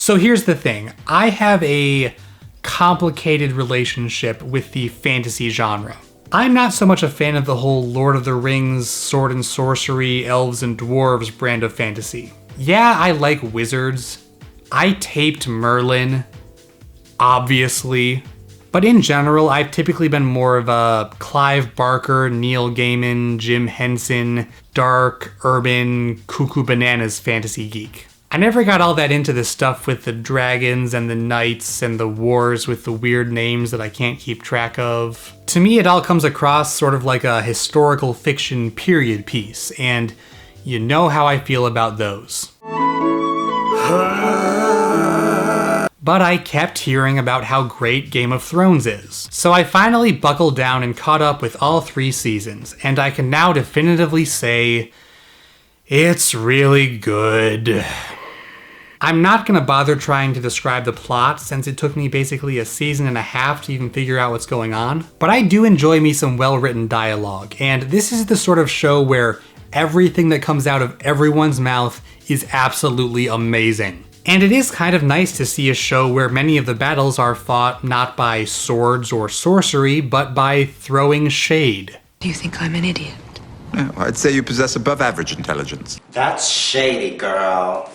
So here's the thing. I have a complicated relationship with the fantasy genre. I'm not so much a fan of the whole Lord of the Rings, sword and sorcery, elves and dwarves brand of fantasy. Yeah, I like wizards. I taped Merlin, obviously. But in general, I've typically been more of a Clive Barker, Neil Gaiman, Jim Henson, dark, urban, cuckoo bananas fantasy geek. I never got all that into the stuff with the dragons and the knights and the wars with the weird names that I can't keep track of. To me, it all comes across sort of like a historical fiction period piece, and you know how I feel about those. But I kept hearing about how great Game of Thrones is. So I finally buckled down and caught up with all 3 seasons, and I can now definitively say, it's really good. I'm not gonna bother trying to describe the plot since it took me basically a season and a half to even figure out what's going on, but I do enjoy me some well-written dialogue, and this is the sort of show where everything that comes out of everyone's mouth is absolutely amazing. And it is kind of nice to see a show where many of the battles are fought not by swords or sorcery, but by throwing shade. Do you think I'm an idiot? No, I'd say you possess above average intelligence. That's shady, girl.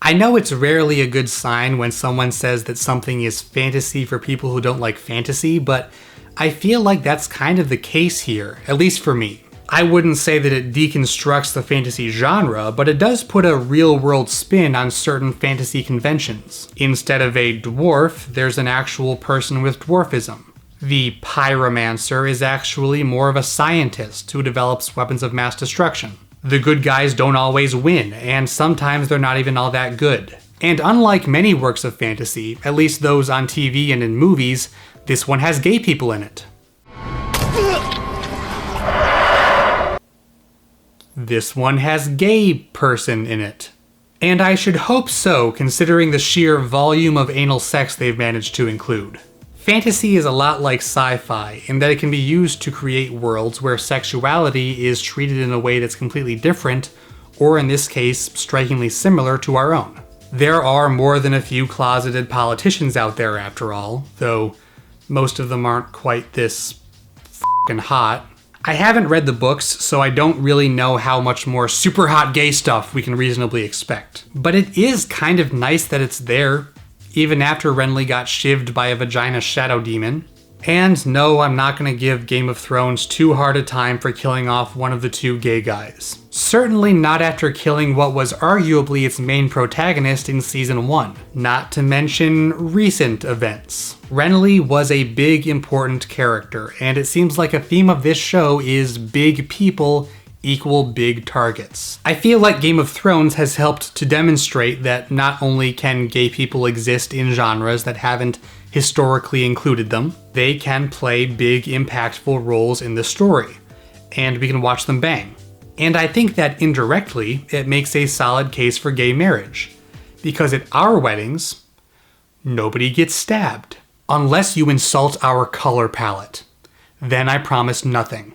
I know it's rarely a good sign when someone says that something is fantasy for people who don't like fantasy, but I feel like that's kind of the case here, at least for me. I wouldn't say that it deconstructs the fantasy genre, but it does put a real-world spin on certain fantasy conventions. Instead of a dwarf, there's an actual person with dwarfism. The pyromancer is actually more of a scientist who develops weapons of mass destruction. The good guys don't always win, and sometimes they're not even all that good. And unlike many works of fantasy, at least those on TV and in movies, this one has gay people in it. This one has gay person in it. And I should hope so, considering the sheer volume of anal sex they've managed to include. Fantasy is a lot like sci-fi, in that it can be used to create worlds where sexuality is treated in a way that's completely different, or in this case, strikingly similar to our own. There are more than a few closeted politicians out there after all, though most of them aren't quite this f***ing hot. I haven't read the books, so I don't really know how much more super hot gay stuff we can reasonably expect. But it is kind of nice that it's there, even after Renly got shivved by a vagina shadow demon. And no, I'm not gonna give Game of Thrones too hard a time for killing off one of the 2 gay guys. Certainly not after killing what was arguably its main protagonist in season 1, not to mention recent events. Renly was a big, important character, and it seems like a theme of this show is big people equal big targets. I feel like Game of Thrones has helped to demonstrate that not only can gay people exist in genres that haven't historically included them, they can play big, impactful roles in the story, and we can watch them bang. And I think that indirectly, it makes a solid case for gay marriage, because at our weddings, nobody gets stabbed. Unless you insult our color palette. Then I promise nothing.